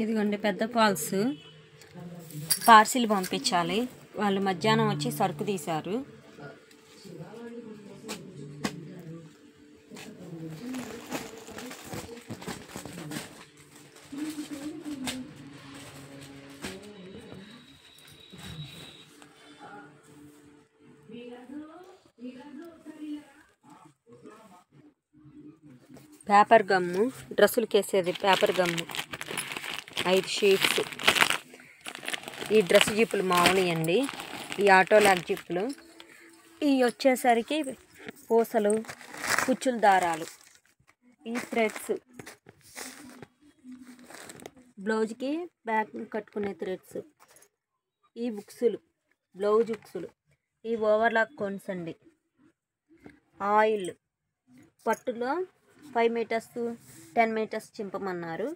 ఇదిగోండి పెద్ద falls parcel పంపించాలి. వాళ్ళు మధ్యాహ్నం వచ్చి సరుకు తీశారు. పేపర్ గమ్ము, డ్రెస్సులకి వేసేది పేపర్ గమ్ము 5 షీట్స్. ఈ డ్రెస్ జిప్పులు మామూలు అండి, ఈ ఆటో లాగ్ జిప్పులు. ఇవి వచ్చేసరికి పూసలు, కుచ్చుల దారాలు, ఈ థ్రెడ్స్, బ్లౌజ్కి బ్యాక్ కట్టుకునే థ్రెడ్స్, ఈ బుక్సులు, బ్లౌజ్ బుక్సులు, ఈ ఓవర్లాక్ కోన్స్ అండి. ఆయిల్ పట్టులో 5 మీటర్స్ 10 మీటర్స్ చింపమన్నారు,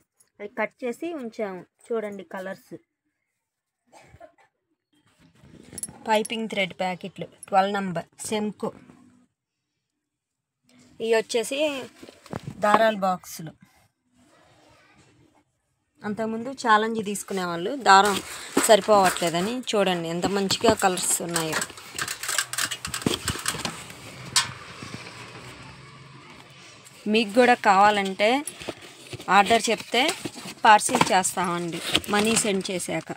అది కట్ చేసి ఉంచాము. చూడండి కలర్స్. పైపింగ్ థ్రెడ్ ప్యాకెట్లు 12 నంబర్ సెమ్కో. ఇవి వచ్చేసి దారాల బాక్సులు. అంతకుముందు ఛాలెంజ్ తీసుకునేవాళ్ళు, దారం సరిపోవట్లేదని. చూడండి ఎంత మంచిగా కలర్స్ ఉన్నాయో. మీకు కూడా కావాలంటే ఆర్డర్ చెప్తే పార్సిల్ చేస్తామండి, మనీ సెండ్ చేశాక.